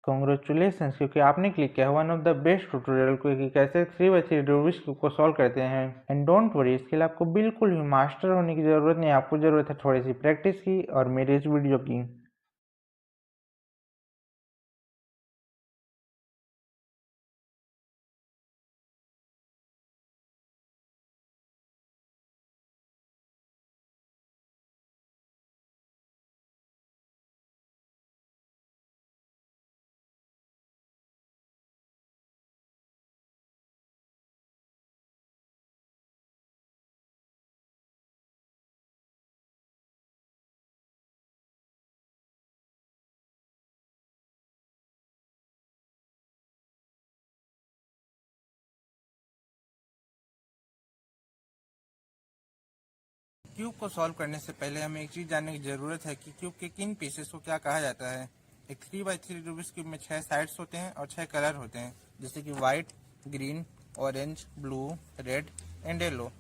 Congratulations, क्योंकि आपने click किया one of the best tutorial को कि कैसे 3x3 रूबिक्स क्यूब को सॉल्व करते हैं। एंड डोंट वरी, इसके लिए आपको बिल्कुल भी मास्टर होने की ज़रूरत नहीं, आपको ज़रूरत है थोड़ी सी प्रैक्टिस की और मेरे इस वीडियो की। क्यूब को सॉल्व करने से पहले हमें एक चीज जानने की जरूरत है कि क्यूब के किन पीसेस को क्या कहा जाता है। एक 3x3 रूबिक्स क्यूब में 6 साइड्स होते हैं और 6 कलर होते हैं, जैसे कि white, green, orange, blue, red and yellow.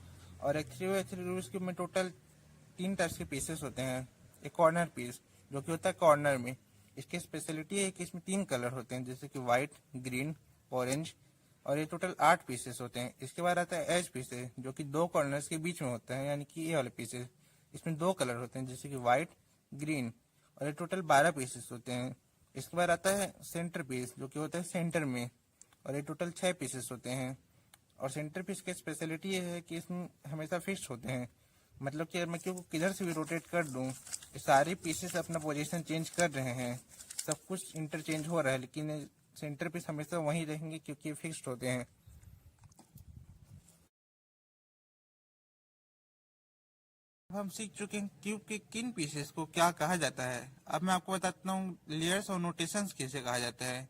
और एक 3x3 रूबिक्स क्यूब में टोटल 3 टाइप्स के पीसेस होते हैं। एक कॉर्नर पीस जो कि होता है कॉर्नर में, इसकी स्पेशलिटी है कि इसमें 3 कलर होते हैं, जैसे कि व्हाइट, ग्रीन, ऑरेंज। और ये टोटल 8 पीसेस होते हैं। इसके बाद आता है एज पीसेस जो कि 2 कॉर्नर्स के बीच में होता है, यानी कि ये वाले पीसेस। इसमें 2 कलर होते हैं, जैसे कि व्हाइट, ग्रीन। और ये टोटल 12 पीसेस होते हैं। इसके बाद आता है सेंटर पीस जो कि होता है सेंटर में, और ये टोटल 6 पीसेस होते हैं। और सेंटर पीस की स्पेशलिटी ये है कि इसमें हमेशा फिक्स होते हैं, मतलब कि मैं क्यों किधर से भी रोटेट कर दूं, ये सारे पीसेस अपना पोजीशन चेंज कर रहे हैं, सब कुछ इंटरचेंज हो रहा है, लेकिन सेंटर पीस हमेशा वहीं रहेंगे क्योंकि ये फिक्स्ड होते हैं। अब हम सीख चुके हैं क्यूब के किन पीसेस को क्या कहा जाता है। अब मैं आपको बताता हूँ लेयर्स और नोटेशंस किसे कहा जाता है।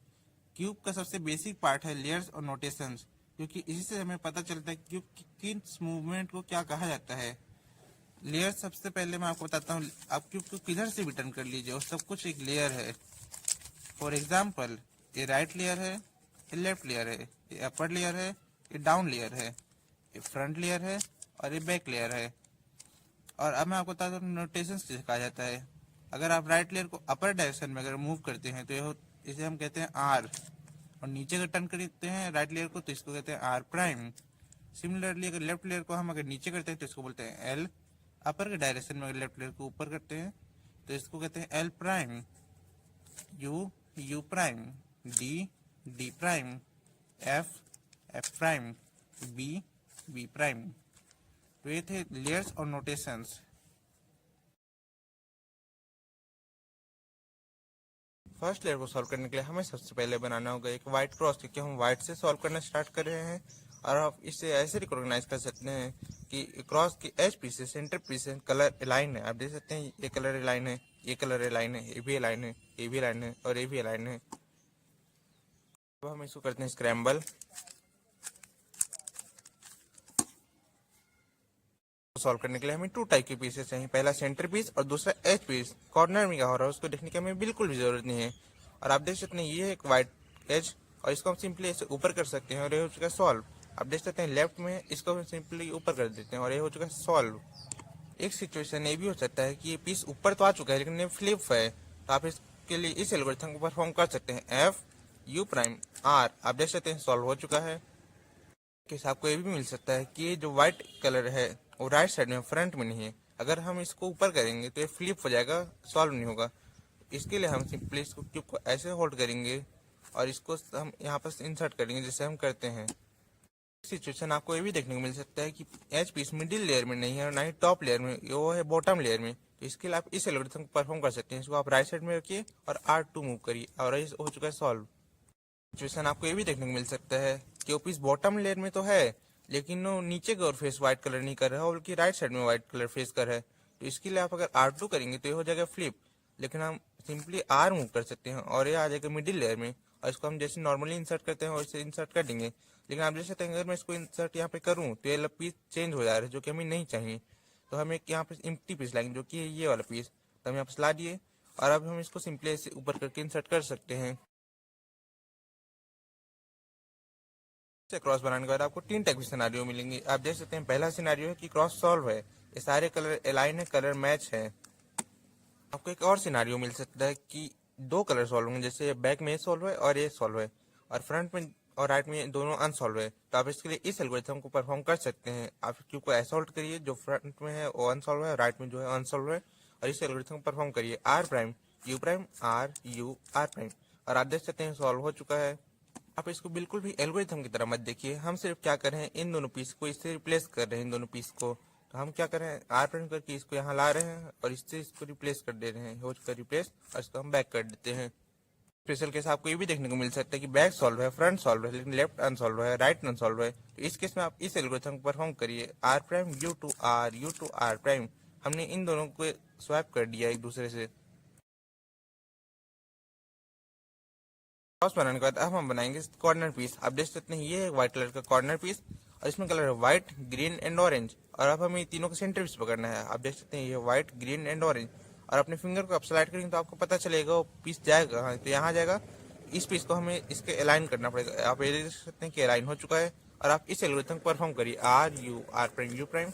क्यूब का सबसे बेसिक पार्ट है लेयर्स और नोटेशंस, क्योंकि इसी से हमें पता चलता है क्यूब की किन मूवमेंट को क्या कहा जाता है। लेयर सबसे पहले मैं आपको बताता हूँ, आप क्यूब को किधर से भी टर्न कर लीजिए और सब कुछ एक लेयर है। फॉर एग्जाम्पल, ये राइट लेयर है, ये लेफ्ट लेयर है, ये अपर लेयर है, ये डाउन लेयर है, ये फ्रंट लेयर है और ये बैक लेयर है। और अब मैं आपको बताता हूँ नोटेशन से कहा जाता है। अगर आप राइट लेयर को अपर डायरेक्शन में अगर मूव करते हैं तो इसे हम कहते हैं आर, और नीचे अगर टर्न करते हैं राइट लेयर को तो इसको कहते हैं आर प्राइम। सिमिलरली अगर लेफ्ट लेयर को हम अगर नीचे करते हैं तो इसको बोलते हैं एल। अपर के डायरेक्शन में अगर लेफ्ट लेयर को ऊपर करते हैं तो इसको कहते हैं L prime. U, U prime. D, D prime. F, F prime. B, B prime. तो ये थे लेयर्स और नोटेशंस। फर्स्ट लेयर को सॉल्व करने के लिए हमें सबसे पहले बनाना होगा एक व्हाइट क्रॉस, क्योंकि हम व्हाइट से सॉल्व करना स्टार्ट कर रहे हैं। और आप इसे ऐसे रिकॉग्नाइज कर सकते हैं कि क्रॉस की edge pieces, centre pieces colour align है। आप देख सकते हैं ये कलर अलाइन है, ये कलर अलाइन है, ये भी अलाइन है, ये भी अलाइन है और ये भी अलाइन है। अब हम इसको करते हैं स्क्रैम्बल। सॉल्व करने के लिए हमें 2 टाइप के पीसेस चाहिए, पहला सेंटर पीस और दूसरा एज पीस। कॉर्नर में क्या हो रहा है उसको देखने की हमें बिल्कुल भी जरूरत नहीं है। और आप देख सकते हैं ये है एक व्हाइट एज, और इसको हम सिंपली ऐसे ऊपर कर सकते हैं और ये हो चुका है सॉल्व। आप देख सकते हैं लेफ्ट में इसको हम सिंपली ऊपर कर देते हैं और ये हो चुका है सॉल्व। एक सिचुएशन ये भी हो सकता है कि ये पीस ऊपर तो आ चुका है लेकिन ये फ्लिप है, तो आप इसके लिए इस एल्गोरिथम को परफॉर्म कर सकते हैं एफ यू प्राइम आर। आप देख सकते हैं सॉल्व हो चुका है। केस आपको ये भी मिल सकता है कि ये जो व्हाइट कलर है वो राइट साइड में फ्रंट में नहीं है। अगर हम इसको ऊपर करेंगे तो ये फ्लिप हो जाएगा, सॉल्व नहीं होगा। इसके लिए हम सिंपली इसको क्यूब को ऐसे होल्ड करेंगे और इसको हम यहाँ पर इंसर्ट करेंगे जैसे हम करते हैं। सिचुएशन आपको ये भी देखने को मिल सकता है कि एच पीस मिडिल लेयर में नहीं है और ना ही टॉप लेयर में, वो है बॉटम लेयर में। तो इसके लिए आप इस एल्गोरिथम को परफॉर्म कर सकते हैं। इसको आप राइट साइड में रखिए और R2 मूव करिए और ये हो चुका है सॉल्व। सिचुएशन आपको ये भी देखने को मिल सकता है कि वो पीस बॉटम लेयर में तो है लेकिन वो नीचे की ओर फेस व्हाइट कलर नहीं कर रहा है, बल्कि राइट साइड में व्हाइट कलर फेस कर रहा है। तो इसके लिए आप अगर R2 करेंगे तो ये हो जाएगा फ्लिप, लेकिन हम सिंपली R मूव कर सकते हैं और ये आ जाएगा मिडिल लेयर में। और इसको हम जैसे नॉर्मली इंसर्ट करते हैं वैसे इंसर्ट कर देंगे। लेकिन आप देख सकते हैं अगर मैं इसको इंसर्ट यहाँ पे करूँ तो ये पीस चेंज हो जा रहा है, जो कि हमें नहीं चाहिए। तो हम एक यहाँ पे एम्प्टी पीस लाएंगे जो कि ये वाला पीस, तो हम यहाँ पे ला दिए और अब हम इसको सिंपली ऐसे ऊपर करके इंसर्ट कर सकते हैं। क्रॉस बनाने के बाद आपको 3 टाइप के सिनारियो मिलेंगे। आप देख सकते हैं पहला सिनारियो है कि क्रॉस सॉल्व है, ये सारे कलर अलाइन है, कलर मैच है। आपको एक और सिनारियो मिल सकता है कि दो कलर सॉल्व होंगे, जैसे बैक में ये सॉल्व है और ये सॉल्व है, और फ्रंट में और राइट में दोनों अनसॉल्व है। तो आप इसके लिए इस एल्गोरिथम को परफॉर्म कर सकते हैं। आप क्यू को ऐसा होल्ड करिए, जो फ्रंट में है वो अनसॉल्व है, राइट में जो है अनसॉल्व है, और इस एल्गोरिथम को परफॉर्म करिए R prime U prime R U R prime, और आप देख सकते हैं सॉल्व हो चुका है। आप इसको बिल्कुल भी एल्गोरिथम की तरह मत देखिए, हम सिर्फ क्या कर रहे हैं, इन दोनों पीस को इससे रिप्लेस कर रहे हैं, इन दोनों पीस को। तो हम क्या कर रहे हैं, आर प्राइम करके इसको यहाँ ला रहे हैं और इससे इसको रिप्लेस कर दे रहे हैं, हो चुका रिप्लेस, और इसको हम बैक कर देते हैं। स्पेशल केस आपको ये भी देखने को मिल सकता है कि बैक सॉल्व है, फ्रंट सॉल्व है, लेकिन लेफ्ट अनसॉल्व है, राइट अनसॉल्व है। तो इस केस में आप इस एल्गोरिथम को परफॉर्म करिए R prime U two R prime. हमने इन दोनों को स्वैप कर दिया एक दूसरे से। क्रॉस बनाने के बाद अब हम बनाएंगे कॉर्नर पीस। आप देख सकते हैं ये है व्हाइट कलर का कॉर्नर पीस, और इसमें कलर है व्हाइट, ग्रीन एंड ऑरेंज, और अब हमें तीनों का सेंटर पीस पकड़ना है। आप देख सकते हैं ये व्हाइट, ग्रीन एंड ऑरेंज, और अपने फिंगर को आप स्लाइड करेंगे तो आपको पता चलेगा वो पीस जाएगा। हाँ, तो यहाँ जाएगा। इस पीस को हमें इसके अलाइन करना पड़ेगा। आप ये देख सकते हैं कि अलाइन हो चुका है, और आप इस एल्गोरिथम को परफॉर्म करिए आर प्राइम यू प्राइम।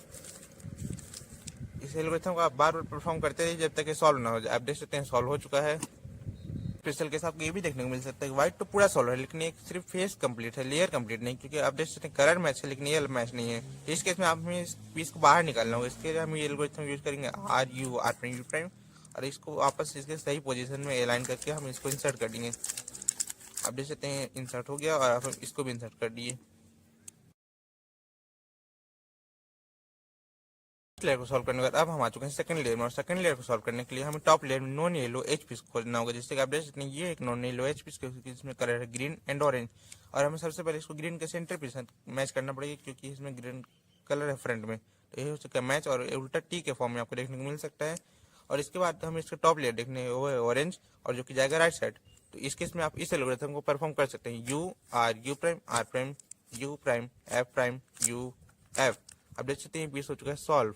इस एल्गोरिथम को आप बार बार परफॉर्म करते रहिए जब तक ये सॉल्व ना हो जाए। आप देख सकते हैं सॉल्व हो चुका है। स्पेशल केस आपको ये भी देखने को मिल सकता है कि व्हाइट तो पूरा सॉल्व है, लेकिन एक सिर्फ फेस कंप्लीट है, लेयर कंप्लीट नहीं, क्योंकि आप देख सकते हैं कलर मैच है लेकिन ये मैच नहीं है। तो इस केस में आप हमें इस पीस को बाहर निकालना होगा। इसके लिए हम ये एल्गोरिथम यूज करेंगे आर प्राइम यू प्राइम, और इसको वापस इसके सही पोजीशन में अलाइन करके हम इसको इंसर्ट कर देंगे। आप देख सकते हैं इंसर्ट हो गया, और आप इसको भी इंसर्ट कर दिए। लेयर को सॉल्व करने के बाद अब हम आ चुके हैं सेकंड लेयर में, और सेकंड लेयर को सॉल्व करने के लिए हमें टॉप लेयर में नॉन येलो एच पीस खोजना होगा। जैसे कि आप देख सकते हैं ये एक नॉन येलो एच पीस, इसमें कलर है ग्रीन एंड ऑरेंज, और हमें सबसे पहले इसको ग्रीन के सेंटर पीस मैच करना पड़ेगा, क्योंकि इसमें ग्रीन कलर है फ्रंट में। तो ये हो चुका है मैच, और उल्टा टी के फॉर्म में आपको देखने को मिल सकता है। और इसके बाद हमें इसका टॉप लेयर देखने वो है ऑरेंज, और जो कि जाएगा राइट साइड। तो इस केस में आप इस एल्गोरिथम को परफॉर्म कर सकते हैं you prime U prime F prime U F. आप देख सकते हैं पीस हो चुका है सॉल्व।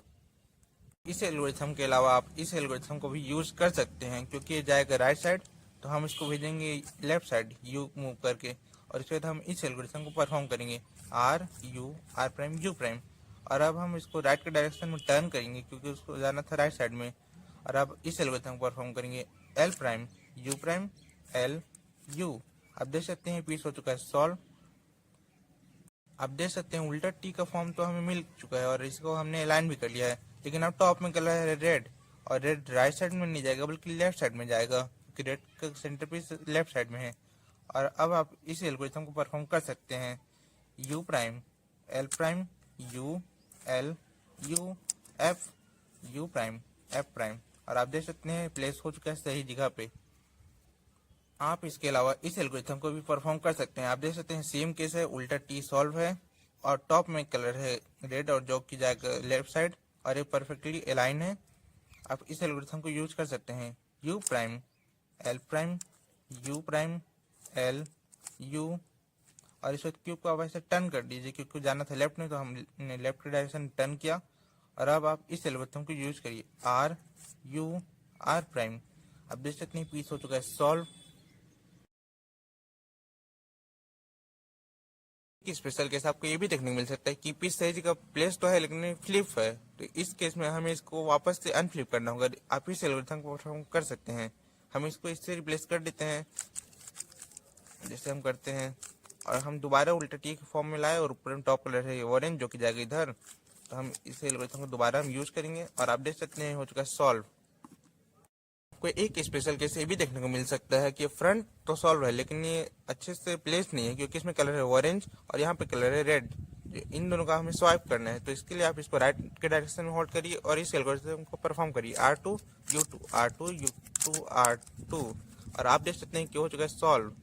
इस एल्गोरिथम के अलावा आप इस एल्गोरिथम को भी यूज कर सकते हैं, क्योंकि ये जाएगा राइट साइड, तो हम इसको भेजेंगे लेफ्ट साइड यू मूव करके, और इसके बाद हम इस एल्गोरिथम को परफॉर्म करेंगे आर प्राइम यू प्राइम। और अब हम इसको राइट के डायरेक्शन में टर्न करेंगे, क्योंकि उसको जाना था राइट साइड में। और अब इस एल्गोरिथम को परफॉर्म करेंगे एल एल यू। आप देख सकते हैं पीस हो चुका है सॉल्व। आप देख सकते हैं उल्टा टी का फॉर्म तो हमें मिल चुका है, और इसको हमने अलाइन भी कर लिया है। लेकिन अब टॉप में कलर है रेड, और रेड राइट साइड में नहीं जाएगा बल्कि लेफ्ट साइड में जाएगा, क्योंकि रेड का सेंटर पीस लेफ्ट साइड में है। और अब आप इस एल्गोरिथम को परफॉर्म कर सकते हैं you prime U L U F prime, और आप देख सकते हैं प्लेस हो चुका है सही जगह पे। आप इसके अलावा इस एल्गोरिथम को भी परफॉर्म कर सकते हैं। आप देख सकते हैं सेम केस है, उल्टा टी सॉल्व है, और टॉप में कलर है रेड, और जो की जाएगा लेफ्ट साइड, और ये परफेक्टली अलाइन है। आप इस एल्गोरिथम को यूज कर सकते हैं यू प्राइम एल यू, और इस क्यूब को आप ऐसे टर्न कर दीजिए, क्योंकि जाना था लेफ्ट में, तो हमने लेफ्ट के डायरेक्शन टर्न किया। और अब आप इस एल्गोरिथम को यूज करिए आर प्राइम। आप देख सकते हैं पीस हो चुका है सॉल्व। स्पेशल केस आपको ये भी देखने को मिल सकता है कि पीस सही जगह प्लेस तो है लेकिन फ्लिप है। तो इस केस में हमें इसको वापस से अनफ्लिप करना होगा। आप इस एल्गोरिथम को परफॉर्म कर सकते हैं। हम इसको इससे रिप्लेस कर देते हैं, जैसे हम करते हैं, और हम दोबारा उल्टा टी के फॉर्म में लाए, और ऊपर में टॉप कलर है ऑरेंज जो कि जाएगा इधर। तो हम इस एल्गोरिथम को दोबारा हम यूज करेंगे, और आप देख सकते हैं हो चुका है सॉल्व। कोई एक स्पेशल केस ये भी देखने को मिल सकता है कि फ्रंट तो सॉल्व है, लेकिन ये अच्छे से प्लेस नहीं है, क्योंकि इसमें कलर है ऑरेंज और यहाँ पे कलर है रेड। इन दोनों का हमें स्वाइप करना है। तो इसके लिए आप इसको राइट के डायरेक्शन में होल्ड करिए, और इस एल्गोरिथम को परफॉर्म करिए R2 और आप देख सकते हैं कि हो चुका है सॉल्व।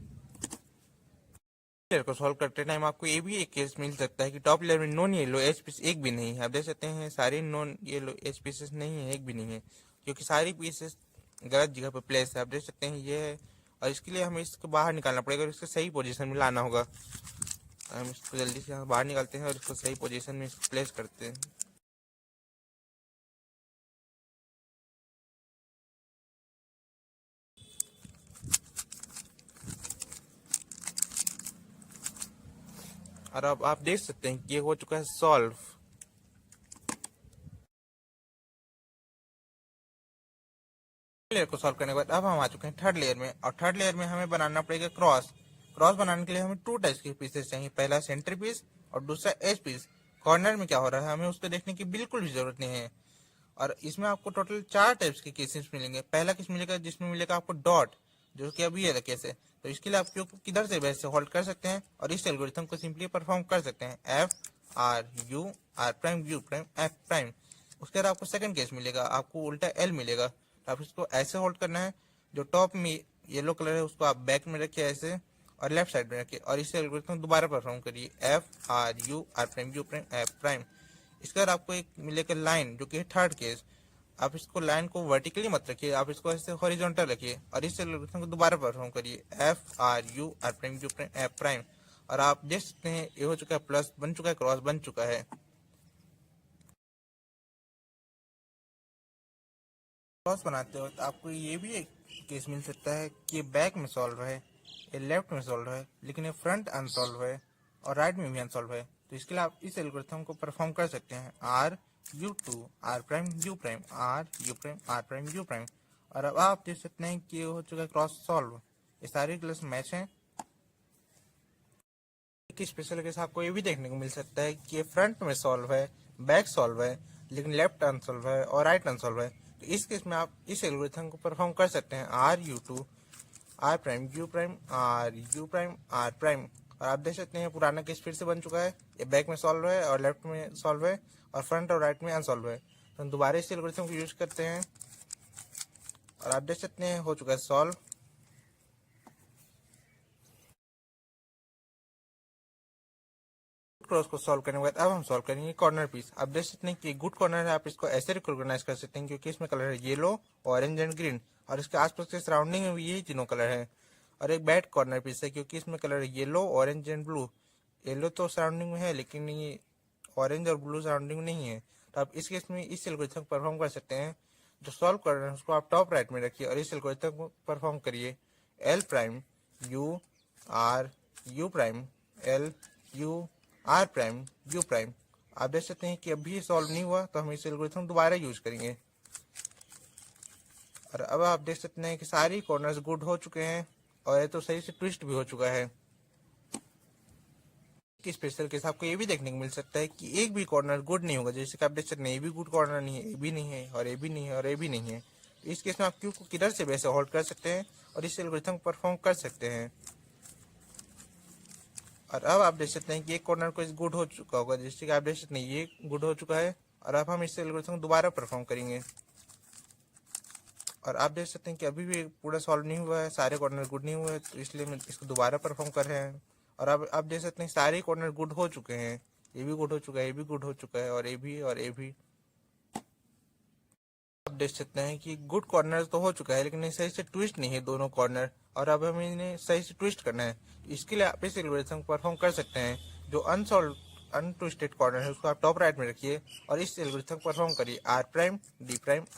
लेयर को सॉल्व करते टाइम आपको ये भी एक केस मिल सकता है कि टॉप लेयर में नॉन येलो एच पीस एक भी नहीं है। आप देख सकते हैं सारे नॉन येलो एच पीसेस नहीं है, एक भी नहीं है, क्योंकि सारी पीसेस गलत जगह पे प्लेस है। आप देख सकते हैं ये है, और इसके लिए हमें इसको बाहर निकालना पड़ेगा और इसको सही पोजीशन में लाना होगा। हम इसको जल्दी से बाहर निकालते हैं और इसको सही पोजीशन में प्लेस करते हैं। और अब आप देख सकते हैं कि ये हो चुका है सॉल्व। लेयर को सॉल्व करने के बाद अब हम आ चुके हैं थर्ड लेयर में, और थर्ड लेयर में हमें बनाना पड़ेगा क्रॉस। क्रॉस बनाने के लिए हमें 2 टाइप्स के पीसेस चाहिए, पहला सेंटर पीस और दूसरा एज पीस। कॉर्नर में क्या हो रहा है हमें उसको देखने की बिल्कुल भी जरूरत नहीं है। और इसमें आपको टोटल 4 टाइप्स के केसेस मिलेंगे। पहला केस मिलेगा जिसमें मिलेगा आपको डॉट, जो कि अभी है केस है। तो इसके लिए आप क्यू को किधर से वैसे होल्ड कर सकते हैं और इस एल्गोरिथम को सिंपली परफॉर्म कर सकते हैं, F R U R prime U prime F prime. उसके बाद आपको सेकंड केस मिलेगा, आपको उल्टा एल मिलेगा। तो आप इसको ऐसे होल्ड करना है, जो टॉप में येलो कलर है उसको आप बैक में रखिए ऐसे, और लेफ्ट साइड में रखिए, और इस एल्गोरिथम दोबारा परफॉर्म करिए, F R prime U prime F prime. इसके बाद आपको एक मिलेगा लाइन, जो कि है थर्ड केस। आप इसको लाइन को वर्टिकली मत रखिए, आप इसको ऐसे हॉरिजॉन्टल रखिए, और इस एल्गोरिथम को दोबारा परफॉर्म करिए, F R prime U prime F prime. और आप देख सकते हैं ये हो चुका है, प्लस बन चुका है, क्रॉस बन चुका है। क्रॉस बनाते वक्त आपको ये भी एक केस मिल सकता है कि बैक में सॉल्व है, ये लेफ्ट में सॉल्व है, लेकिन ये फ्रंट अनसॉल्व है और राइट में भी अनसॉल्व है। तो इसके लिए आप इस एल्गोरिथम को परफॉर्म कर सकते हैं, R U two R prime U prime R U prime R prime U prime. और अब आप देख सकते हैं कि ये हो चुका है क्रॉस सॉल्व, ये सारे क्लास मैच हैं। एक स्पेशल केस आपको ये भी देखने को मिल सकता है कि ये फ्रंट में सॉल्व है, बैक सॉल्व है, लेकिन लेफ्ट अनसॉल्व है और राइट अनसॉल्व है। तो इस केस में आप इस एल्गोरिथम को परफॉर्म कर सकते हैं, R U two R prime U prime R prime. और आप देख सकते हैं पुराना केस फिर से बन चुका है, ये बैक में सॉल्व है और लेफ्ट में सॉल्व है और फ्रंट और राइट में अनसॉल्व है। तो हम दोबारा इस एल्गोरिथम को यूज करते हैं, और आप देख सकते हैं हो चुका है सॉल्व। क्रॉस को सॉल्व करने के बाद अब हम सॉल्व करेंगे कॉर्नर पीस। आप देख सकते हैं कि गुड कॉर्नर है, आप इसको ऐसे रिकॉग्नाइज कर सकते हैं क्योंकि इसमें कलर है येलो, ऑरेंज एंड ग्रीन, और इसके आसपास के सराउंडिंग में भी यही तीनों कलर है। और एक बैड कॉर्नर पीस है क्योंकि इसमें कलर है yellow, orange and blue. Yellow तो सराउंडिंग में है लेकिन ये ऑरेंज और ब्लू सराउंडिंग नहीं है। तो आप इस केस में इस एल्गोरिथम को परफॉर्म कर सकते हैं, जो सॉल्व कर रहे हैं उसको आप टॉप राइट में रखिए और इस एल्गोरिथम को परफॉर्म करिए, L prime U prime L U R prime U prime. आप देख सकते हैं कि अभी सॉल्व नहीं हुआ, तो हम इस एल्गोरिथम दोबारा यूज करेंगे। और अब आप देख सकते हैं कि सारी कॉर्नर्स गुड हो चुके हैं और ये तो सही से ट्विस्ट भी हो चुका है। कि स्पेशल केस आपको ये भी देखने को मिल सकता है कि एक भी कॉर्नर गुड नहीं होगा, जैसे कि आप देख सकते हैं ये भी गुड कॉर्नर नहीं है, ये भी नहीं है, और ये भी नहीं है, और ये भी नहीं है। तो इस केस में आप क्यू को किधर से वैसे होल्ड कर सकते हैं और इस एल्गोरिथम को परफॉर्म कर सकते हैं। और अब आप देख सकते हैं कि एक कॉर्नर को गुड हो चुका होगा, जैसे कि आप देख सकते हैं ये गुड हो चुका है। और अब हम इस एल्गोरिथम को दोबारा परफॉर्म करेंगे, और आप देख सकते हैं कि अभी भी पूरा सॉल्व नहीं हुआ है, सारे कॉर्नर गुड नहीं हुए, तो इसलिए हम इसको दोबारा परफॉर्म कर रहे हैं। और अब आप देख सकते हैं सारे कॉर्नर गुड हो चुके हैं, ये भी गुड हो चुका है, ये भी गुड हो चुका है, और ये भी और ये भी। आप देख सकते हैं कि गुड कॉर्नर तो हो चुका है लेकिन सही से ट्विस्ट नहीं है दोनों कॉर्नर, और अब हमें इन्हें सही से ट्विस्ट करना है। इसके लिए आप इस एल्गोरिथम को परफॉर्म कर सकते हैं, जो अनसॉल्व अनट्विस्टेड कॉर्नर है उसको आप टॉप राइट में रखिए और इस एल्गोरिथम को परफॉर्म करिए, आर प्राइम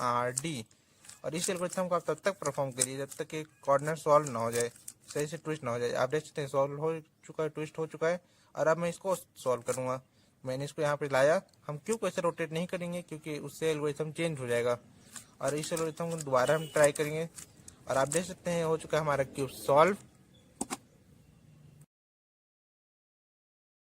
आर डी। और इस एल्गोरिथम को आप तब तक परफॉर्म करिए जब तक कि कॉर्नर सॉल्व ना हो जाए, सही से ट्विस्ट ना हो जाए। आप देख सकते हैं सॉल्व हो चुका है, ट्विस्ट हो चुका है। और अब मैं इसको सॉल्व करूंगा, मैंने इसको यहाँ पे लाया। हम क्यों को ऐसे रोटेट नहीं करेंगे क्योंकि उससे एल्गोरिथम चेंज हो जाएगा। और इस एल्गोरिथम को दोबारा हम ट्राई करेंगे, और आप देख सकते हैं हो चुका है हमारा क्यूब सॉल्व।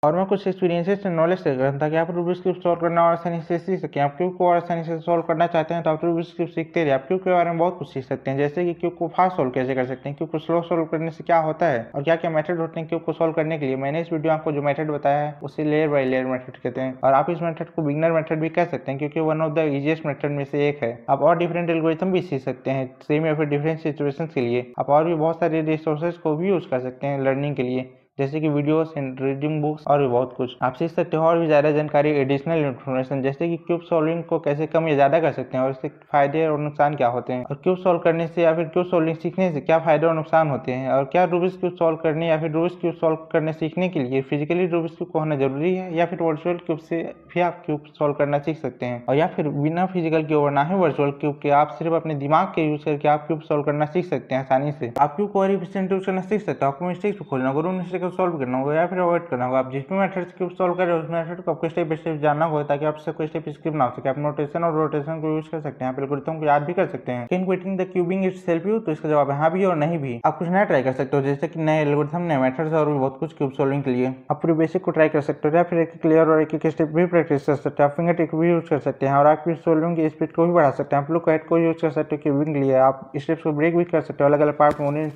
और मैं कुछ एक्सपीरियंसेस से नॉलेज शेयर कर रहा था ताकि आप रूबिक्स क्यूब सॉल्व करना और आसानी से सीख सकें। आप क्यूब को और आसानी से सॉल्व करना चाहते हैं तो आप रूबिक्स क्यूब सीखते रहिए। आप क्यूब के बारे में बहुत कुछ सीख सकते हैं, जैसे कि क्यूब को फास्ट सॉल्व कैसे कर सकते हैं, क्यूब को स्लो सॉल्व करने से क्या होता है और क्या क्या मेथड होते हैं क्यूब को सॉल्व करने के लिए। मैंने इस वीडियो आपको जो मेथड बताया है उसे लेयर बाय लेयर मेथड कहते हैं, और आप इस मेथड को बिगनर मेथड भी कह सकते हैं क्योंकि one of the easiest method में से एक है। आप और डिफरेंट एल्गोरिथम भी सीख सकते हैं सेम या फिर डिफरेंट सिचुएशन के लिए। आप और भी बहुत सारे रिसोर्सेज को भी यूज कर सकते हैं लर्निंग के लिए, जैसे कि वीडियोस एंड रीडिंग बुक्स और भी बहुत कुछ। आप सीख सकते हो और भी ज़्यादा जानकारी, एडिशनल इन्फॉर्मेशन, जैसे कि क्यूब सॉल्विंग को कैसे कम या ज़्यादा कर सकते हैं और इससे फायदे और नुकसान क्या होते हैं, और क्यूब सॉल्व करने से या फिर क्यूब सॉल्विंग सीखने से क्या फायदे और नुकसान होते हैं, और क्या रूबिक्स क्यूब सॉल्व करने या फिर रूबिक्स क्यूब सॉल्व करने सीखने के लिए फिजिकली रूबिक्स क्यूब को होना जरूरी है या फिर वर्चुअल क्यूब से भी आप क्यूब सॉल्व करना सीख सकते हैं, और या फिर बिना फिजिकल क्यूब और ना ही वर्चुअल क्यूब के आप सिर्फ अपने दिमाग के यूज करके आप क्यूब सॉल्व करना सीख सकते हैं आसानी से। आप क्यूब को और एफिशिएंट यूज करना सीख सकते हैं। आपको मिस्टेक्स को खोजना, गुरु मिस्टेक को सॉल्व करना होगा या फिर अवॉइड करना होगा। आप जिस भी मेथड से क्यूब सॉल्व कर रहे हो उस मेथड को आपको स्टेप बाय स्टेप जानना होगा ताकि आपसे कोई स्टेप स्किप ना हो सके। आप नोटेशन और रोटेशन को यूज कर सकते हैं, एल्गोरिथम को याद भी कर सकते हैं। Can quitting the cubing it's help you? तो इसका जवाब है हाँ भी और नहीं भी। आप कुछ नया ट्राई कर सकते हो, जैसे कि नए एल्गोरिथम, नए मेथड्स और भी बहुत कुछ क्यूब सॉल्विंग के लिए। आप पूरे बेसिक को ट्राई कर सकते हो या फिर एक क्लियर और एक स्टेप भी प्रैक्टिस कर सकते हैं। आप फिंगर टिक भी यूज कर सकते हैं और आप क्यूब सॉल्विंग की स्पीड को भी बढ़ा सकते हैं। आप लुक एट को यूज कर सकते हो क्यूबिंग के लिए। आप स्टेप्स को ब्रेक भी कर सकते हो, अलग अलग पार्ट में उन्हें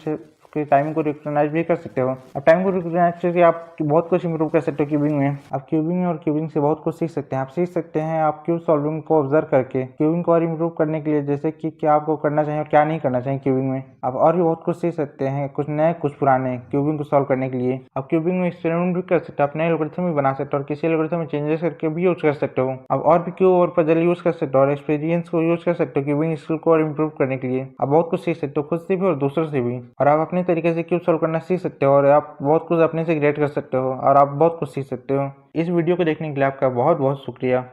कि टाइमिंग को रिकॉग्नाइज भी कर सकते हो। अब टाइम को रिकॉग्नाइज करके आप बहुत कुछ इंप्रूव कर सकते हो क्यूबिंग में। आप क्यूबिंग और क्यूबिंग से बहुत कुछ सीख सकते हैं। आप सीख सकते हैं आप क्यूब सॉल्विंग को ऑब्जर्व करके क्यूबिंग को और इंप्रूव करने के लिए, जैसे कि क्या आपको करना चाहिए और क्या नहीं करना चाहिए क्यूबिंग में। आप और भी बहुत कुछ सीख सकते हैं, कुछ नए कुछ पुराने, क्यूबिंग को सॉल्व करने के लिए। आप क्यूबिंग में एक्सपेरिमेंट भी कर सकते हो, अपने एल्गोरिथम भी बना सकते हो और किसी एल्गोरिथम में चेंजेस करके भी यूज कर सकते हो। आप और भी क्यूब और पजल यूज कर सकते हो और एक्सपीरियंस को यूज कर सकते हो क्यूबिंग स्किल को और इंप्रूव करने के लिए। आप बहुत कुछ सीख सकते हो, खुद से भी और दूसरों से भी। और आप अपने तरीके से क्यूब सॉल्व करना सीख सकते हो और आप बहुत कुछ अपने से क्रिएट कर सकते हो और आप बहुत कुछ सीख सकते हो। इस वीडियो को देखने के लिए आपका बहुत बहुत शुक्रिया।